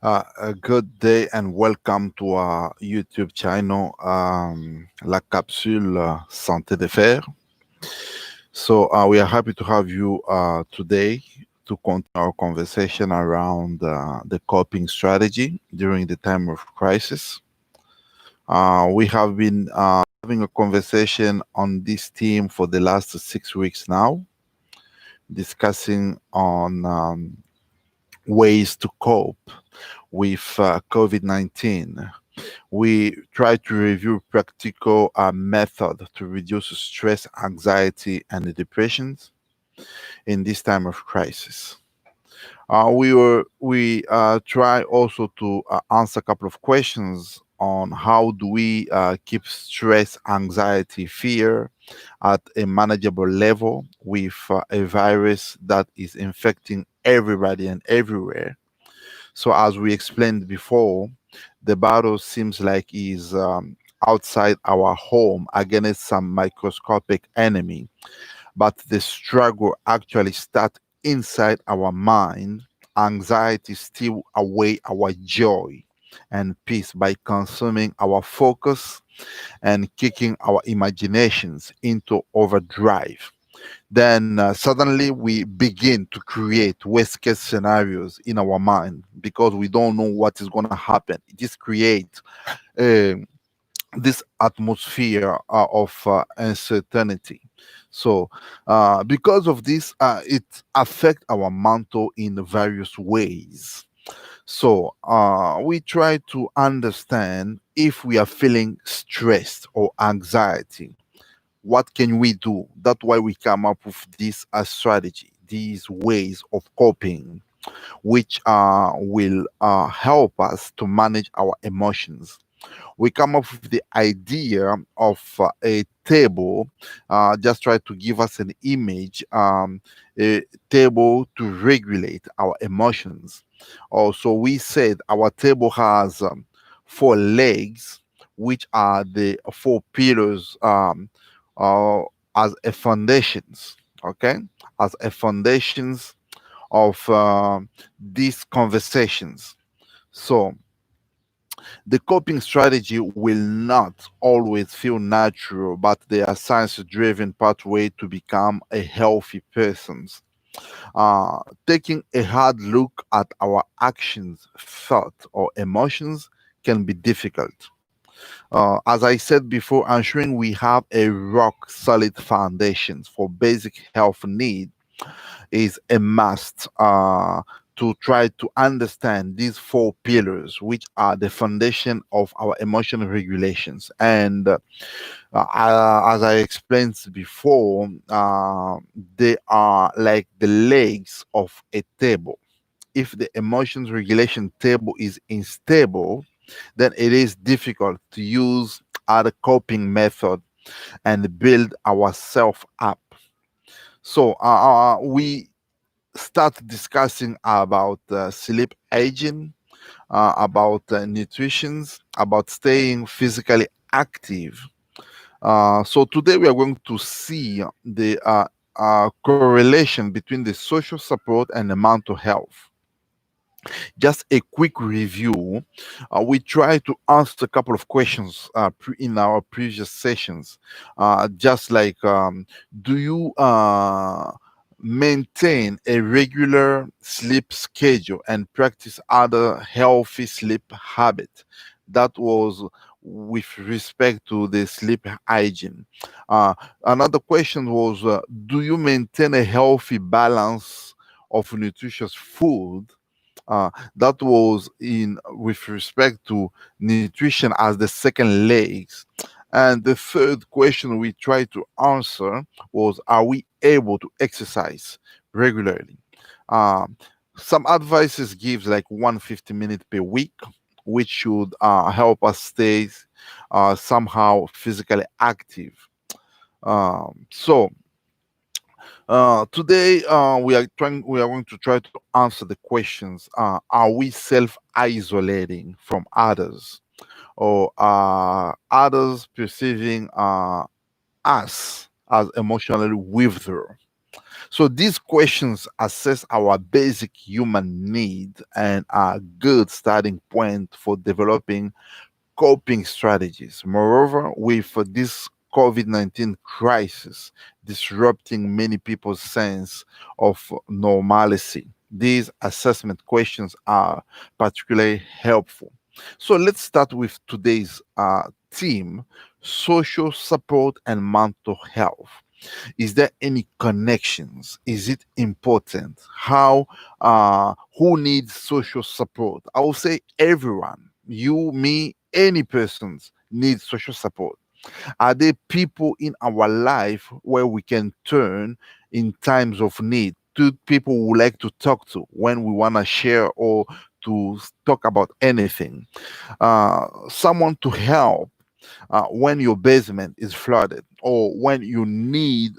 A good day and welcome to our YouTube channel, La Capsule Santé de Fer. So we are happy to have you today to continue our conversation around the coping strategy during the time of crisis. We have been having a conversation on this theme for the last 6 weeks now, discussing on ways to cope with COVID-19. We try to review practical method to reduce stress, anxiety, and depressions in this time of crisis. We try also to answer a couple of questions on how do we keep stress, anxiety, fear at a manageable level with a virus that is infecting everybody and everywhere. So, as we explained before, the battle seems like is outside our home against some microscopic enemy, but the struggle actually starts inside our mind. Anxiety steal away our joy and peace by consuming our focus and kicking our imaginations into overdrive. Then suddenly we begin to create worst case scenarios in our mind because we don't know what is going to happen. It just creates uh, this atmosphere of uncertainty. So because of this, it affects our mental in various ways. So we try to understand if we are feeling stressed or anxiety, what can we do? That's why we come up with this strategy, these ways of coping, which will help us to manage our emotions. We come up with the idea of a table, just try to give us an image, a table to regulate our emotions. Also, we said our table has four legs, which are the four pillars uh, as a foundations, okay, as a foundations of these conversations. So the coping strategy will not always feel natural, but they are science-driven pathway to become a healthy person. Taking a hard look at our actions, thoughts, or emotions can be difficult. As I said before, ensuring we have a rock solid foundations for basic health need is a must to try to understand these four pillars, which are the foundation of our emotional regulations. And as I explained before, they are like the legs of a table. If the emotions regulation table is unstable, then it is difficult to use other coping method and build ourselves up. So we start discussing about sleep hygiene, about nutrition, about staying physically active. So today we are going to see the correlation between the social support and the mental health. Just a quick review. We try to answer a couple of questions in our previous sessions, just like do you maintain a regular sleep schedule and practice other healthy sleep habits? That was with respect to the sleep hygiene. Uh, Another question was, do you maintain a healthy balance of nutritious food? That was in with respect to nutrition as the second legs. And the third question we tried to answer was, are we able to exercise regularly? Um, some advices gives like 150 minutes per week, which should help us stay somehow physically active. So today we are going to try to answer the questions: are we self isolating from others, or are others perceiving us as emotionally withdrawn? So these questions assess our basic human need and are good starting point for developing coping strategies. Moreover, with this COVID-19 crisis disrupting many people's sense of normalcy, these assessment questions are particularly helpful. So let's start with today's theme: social support and mental health. Is there any connections? Is it important? How who needs social support? I will say everyone. You, me, any persons needs social support. Are there people in our life where we can turn in times of need? To people we like to talk to when we want to share or to talk about anything. Someone to help when your basement is flooded, or when you need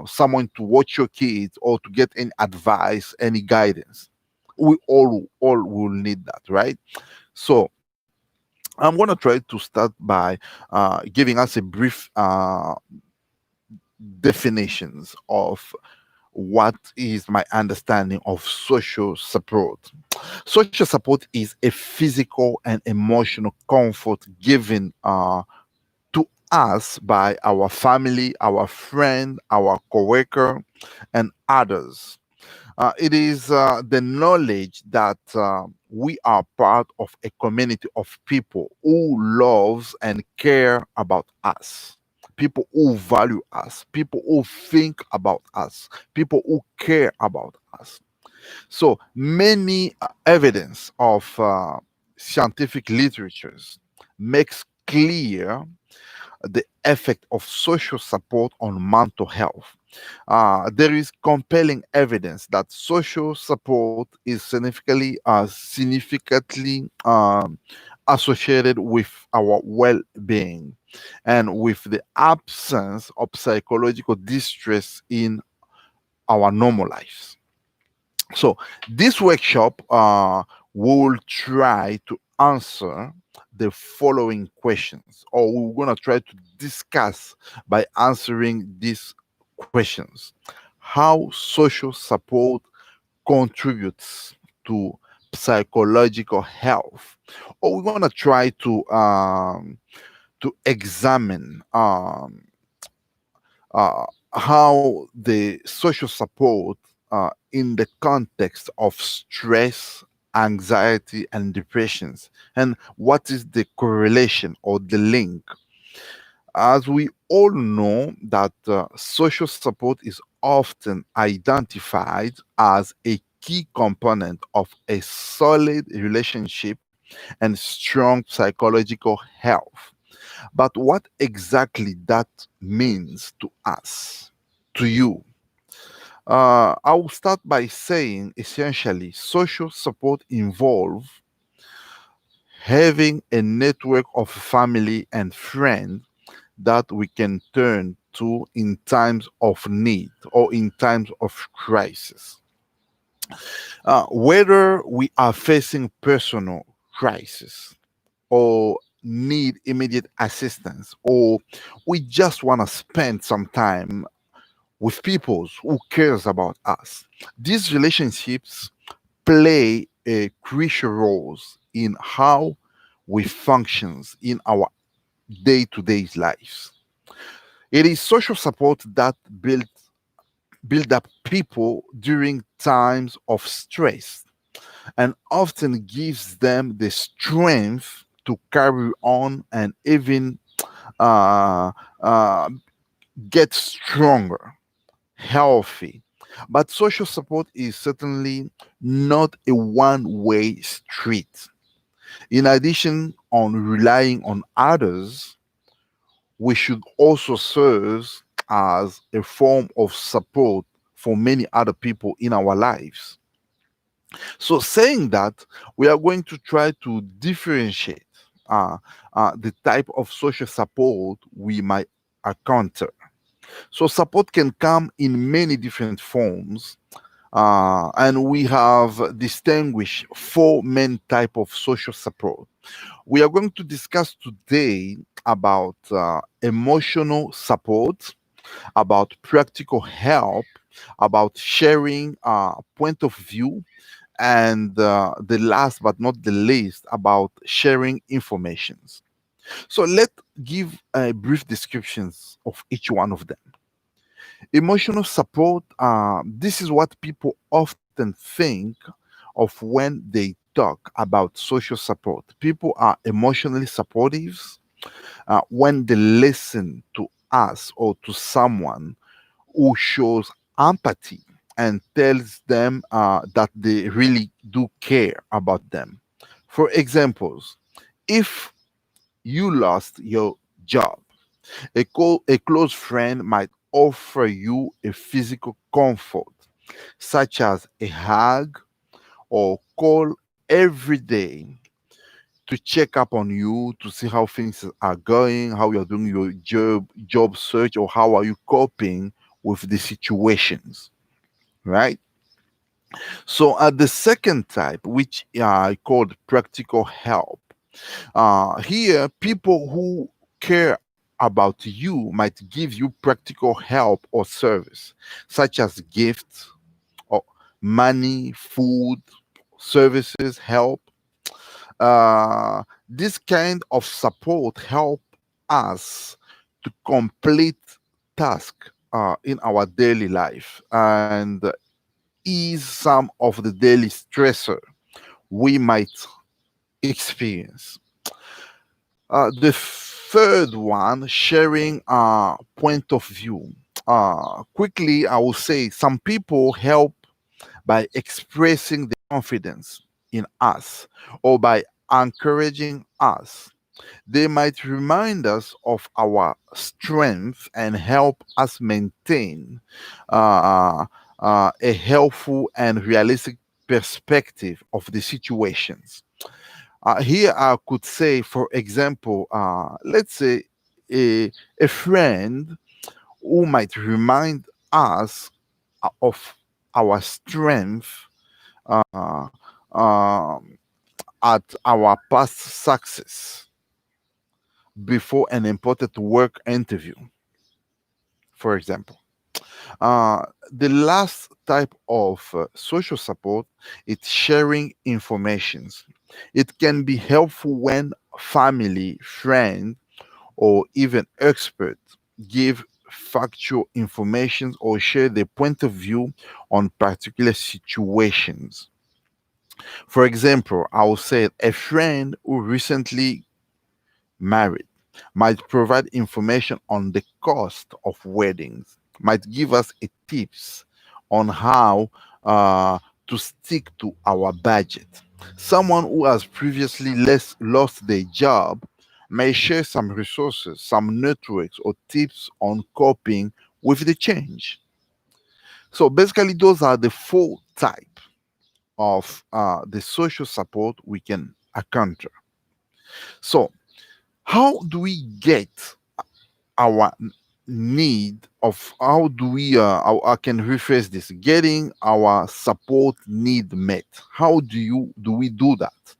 someone to watch your kids or to get any advice, any guidance. We all will need that, right? So I'm going to try to start by giving us a brief definitions of what is my understanding of social support. Social support is a physical and emotional comfort given to us by our family, our friend, our coworker, and others. It is the knowledge that we are part of a community of people who loves and care about us. People who value us, people who think about us, people who care about us. So many evidence of scientific literatures makes clear the effect of social support on mental health. There is compelling evidence that social support is significantly associated with our well-being and with the absence of psychological distress in our normal lives. So this workshop will try to answer the following questions, or we're going to try to discuss by answering these questions: how social support contributes to psychological health, or we're going to try to examine how the social support in the context of stress, anxiety, and depressions, and what is the correlation or the link. As we all know that social support is often identified as a key component of a solid relationship and strong psychological health. But what exactly that means to us, to you? I will start by saying essentially, social support involves having a network of family and friends that we can turn to in times of need or in times of crisis. Whether we are facing personal crisis or need immediate assistance, or we just want to spend some time with people who cares about us, these relationships play a crucial roles in how we functions in our day-to-day lives. It is social support that build up people during times of stress and often gives them the strength to carry on and even uh, uh, get stronger, healthy. But social support is certainly not a one way street. In addition on relying on others, we should also serve as a form of support for many other people in our lives. So, saying that, we are going to try to differentiate uh, the type of social support we might encounter. So, support can come in many different forms, and we have distinguished four main type of social support. We are going to discuss today about emotional support, about practical help, about sharing point of view, and the last but not the least, about sharing informations. So let's give brief descriptions of each one of them. Emotional support, this is what people often think of when they talk about social support. People are emotionally supportive when they listen to us or to someone who shows empathy and tells them that they really do care about them. For examples, if you lost your job, a close friend might offer you a physical comfort, such as a hug or call every day to check up on you, to see how things are going, how you're doing your job search, or how are you coping with the situations, right? So, the second type, which I called practical help, here people who care about you might give you practical help or service, such as gifts or money, food, services, help. This kind of support help us to complete task in our daily life and ease some of the daily stressor we might experience. The third one, sharing point of view. Quickly, I will say some people help by expressing their confidence in us or by encouraging us. They might remind us of our strength and help us maintain uh, a helpful and realistic perspective of the situations. Here, I could say, for example, let's say a friend who might remind us of our strength uh, um, at our past success before an important work interview, for example. The last type of social support is sharing informations. It can be helpful when family, friends, or even experts give factual information or share their point of view on particular situations. For example, I will say a friend who recently married might provide information on the cost of weddings, might give us a tips on how uh, to stick to our budget. Someone who has previously lost their job may share some resources, some networks, or tips on coping with the change. So basically, those are the four type of the social support we can encounter. So how do we get our need of how do we I can rephrase this, getting our support need met? How do we do that?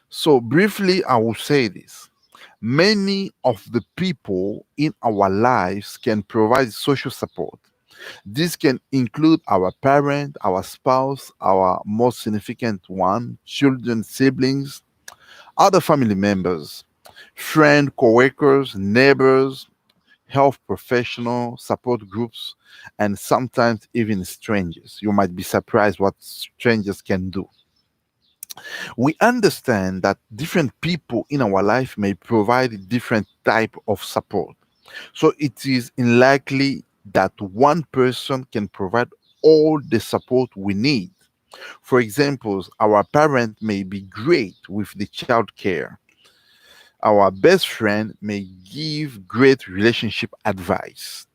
So briefly, I will say this: many of the people in our lives can provide social support. This can include our parent, our spouse, our most significant one, children, siblings, other family members, friend, co-workers, neighbors, health professional, support groups, and sometimes even strangers. You might be surprised what strangers can do. We understand that different people in our life may provide different type of support. So it is unlikely that one person can provide all the support we need. For example, our parent may be great with the child care. Our best friend may give great relationship advice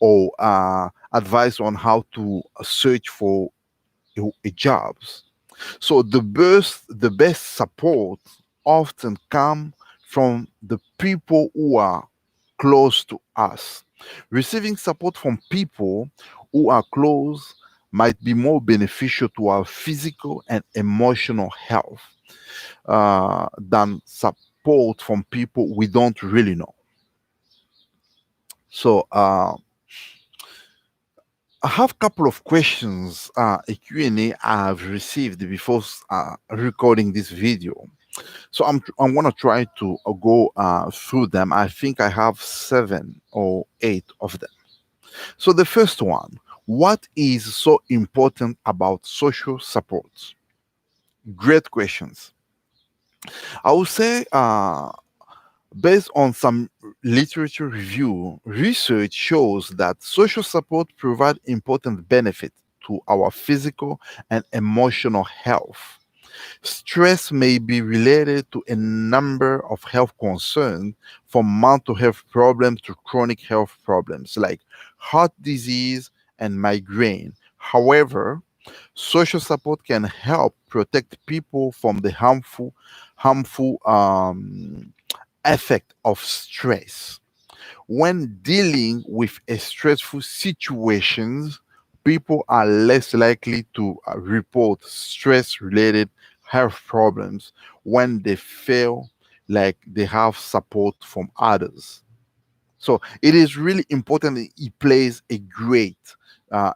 or advice on how to search for a jobs. So the best support often come from the people who are close to us. Receiving support from people who are close might be more beneficial to our physical and emotional health than support from people we don't really know. So I have a couple of questions, a Q&A I've received before recording this video. So I'm gonna try to go through them. I think I have 7 or 8 of them. So the first one, what is so important about social support? Great questions. I would say, based on some literature review, research shows that social support provides important benefits to our physical and emotional health. Stress may be related to a number of health concerns, from mental health problems to chronic health problems like heart disease and migraine. However, social support can help protect people from the harmful effect of stress. When dealing with a stressful situations, people are less likely to report stress related health problems when they feel like they have support from others. So it is really important that it plays a great uh,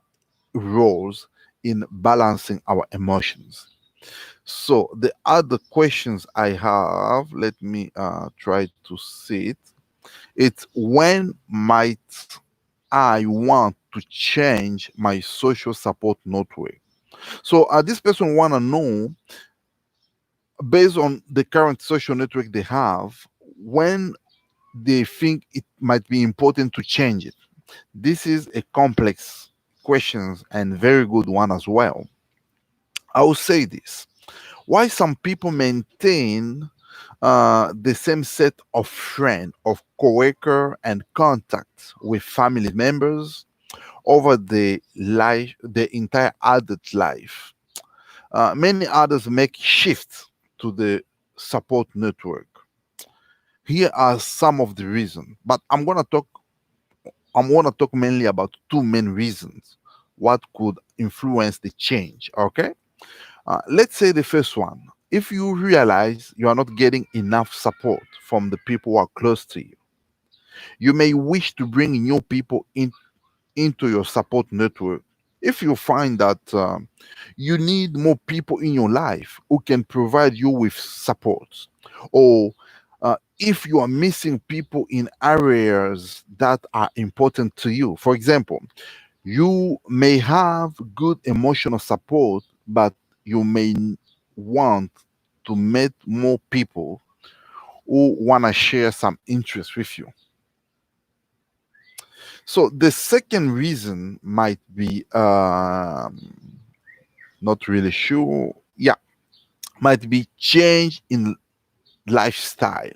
roles in balancing our emotions. So the other questions I have, let me try to see it. It's when might I want to change my social support network? So this person want to know, based on the current social network they have, when they think it might be important to change it. This is a complex question and very good one as well. I will say this: why some people maintain the same set of friend, of coworker, and contacts with family members over the entire adult life. Many others make shifts to the support network. Here are some of the reasons, but I'm gonna talk mainly about two main reasons what could influence the change. Okay, let's say the first one. If you realize you are not getting enough support from the people who are close to you, you may wish to bring new people into your support network. If you find that you need more people in your life who can provide you with support, or if you are missing people in areas that are important to you, for example, you may have good emotional support, but you may want to meet more people who want to share some interest with you. So the second reason might be not really sure. Yeah, might be change in lifestyle.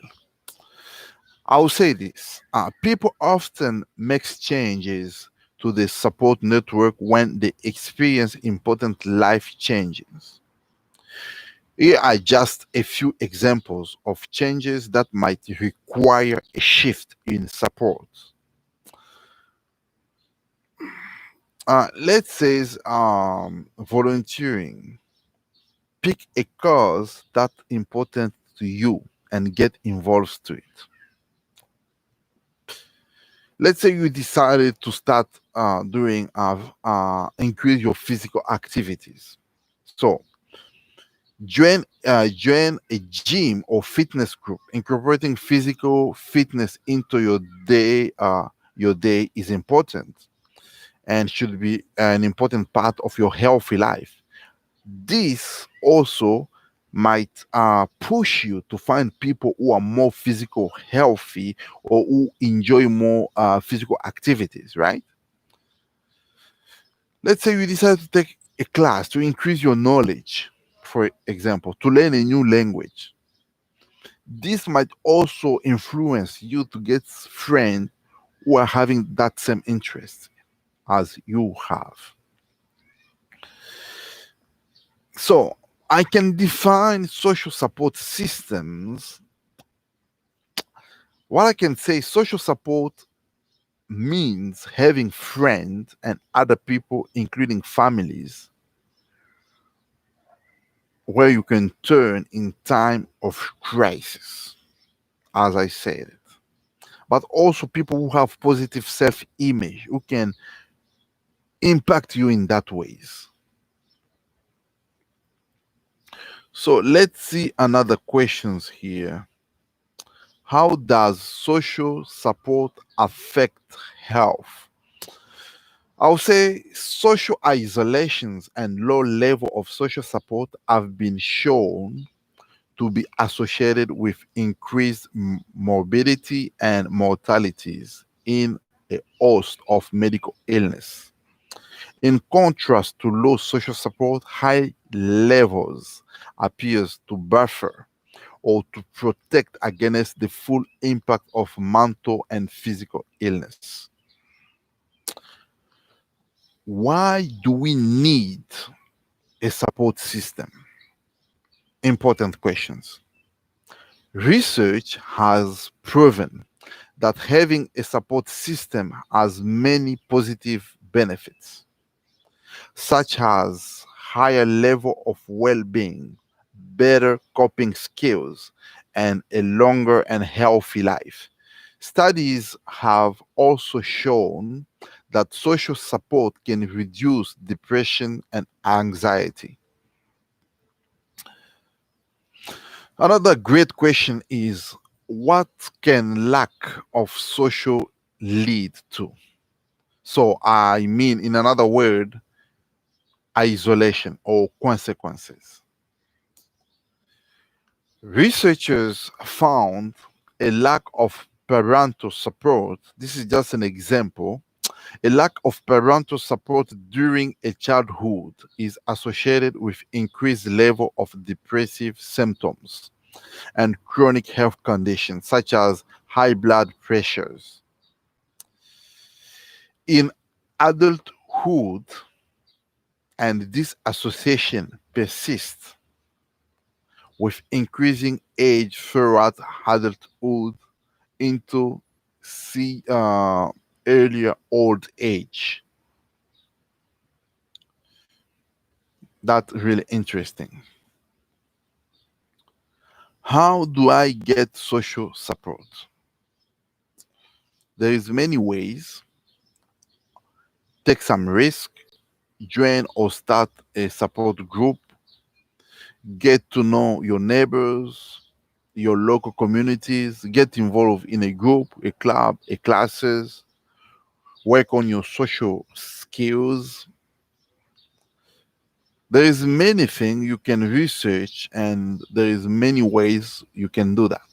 I will say this: people often make changes to the support network when they experience important life changes. Here are just a few examples of changes that might require a shift in support. Let's say volunteering. Pick a cause that's important to you and get involved to it. Let's say you decided to start doing increase your physical activities. So join a gym or fitness group. Incorporating physical fitness into your day is important and should be an important part of your healthy life. This also might push you to find people who are more physical healthy or who enjoy more physical activities, right? Let's say you decide to take a class to increase your knowledge, for example, to learn a new language. This might also influence you to get friends who are having that same interest as you have. So I can define social support systems. What I can say, social support means having friends and other people, including families, where you can turn in time of crisis, as I said. But also people who have positive self-image, who can impact you in that ways. So let's see another questions here. How does social support affect health? I'll say social isolations and low level of social support have been shown to be associated with increased morbidity and mortalities in a host of medical illness. In contrast to low social support, high levels appears to buffer or to protect against the full impact of mental and physical illness. Why do we need a support system? Important questions. Research has proven that having a support system has many positive benefits, such as higher level of well-being, better coping skills, and a longer and healthy life. Studies have also shown that social support can reduce depression and anxiety. Another great question is, what can lack of social lead to? So, I mean, in another word, isolation or consequences. Researchers found a lack of parental support. This is just an example. A lack of parental support during a childhood is associated with increased level of depressive symptoms and chronic health conditions such as high blood pressures. In adulthood, and this association persists with increasing age throughout adulthood into see earlier old age. That's really interesting. How do I get social support? There is many ways. Take some risk, join or start a support group, get to know your neighbors, your local communities, get involved in a group, a club, a classes, work on your social skills. There is many things you can research and there is many ways you can do that.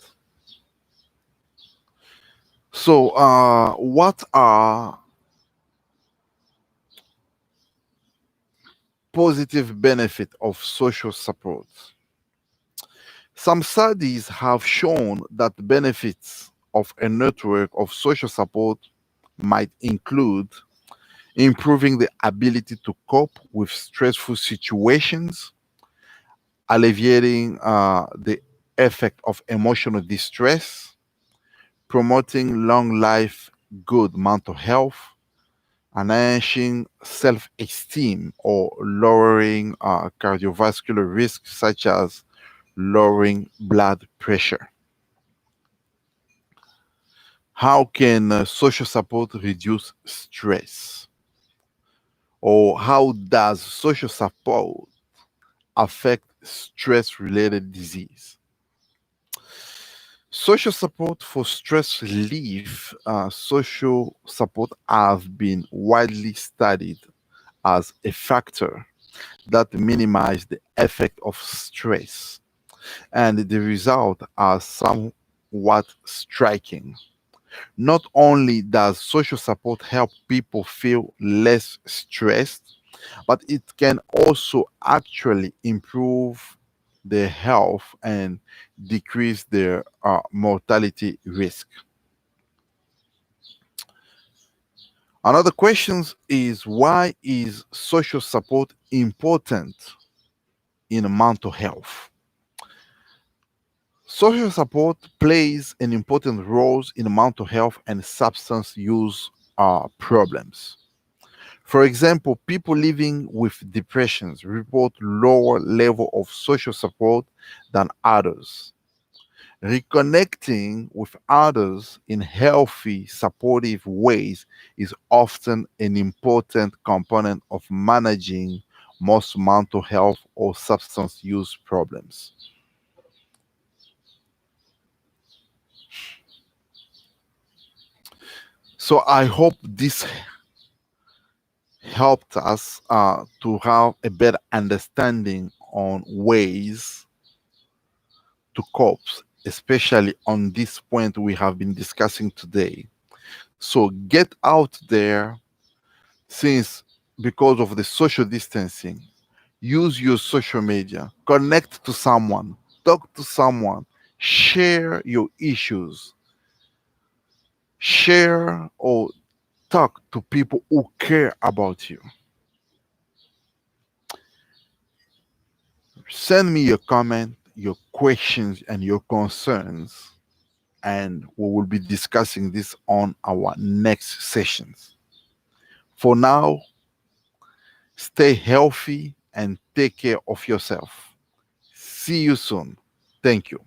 So what are positive benefit of social support? Some studies have shown that benefits of a network of social support might include improving the ability to cope with stressful situations, alleviating the effect of emotional distress, promoting long life good mental health, enhancing self esteem or lowering cardiovascular risks such as lowering blood pressure. How can social support reduce stress? Or how does social support affect stress related disease? Social support for stress relief, social support have been widely studied as a factor that minimize the effect of stress, and the results are somewhat striking. Not only does social support help people feel less stressed, but it can also actually improve their health and decrease their mortality risk. Another question is, why is social support important in mental health? Social support plays an important role in mental health and substance use problems. For example, people living with depressions report lower level of social support than others. Reconnecting with others in healthy, supportive ways is often an important component of managing most mental health or substance use problems. So I hope this helped us to have a better understanding on ways to cope, especially on this point we have been discussing today. So get out there, since because of the social distancing, use your social media, connect to someone, talk to someone, share your issues, share or talk to people who care about you. Send me your comment, your questions, and your concerns, and we will be discussing this on our next sessions. For now, stay healthy and take care of yourself. See you soon. Thank you.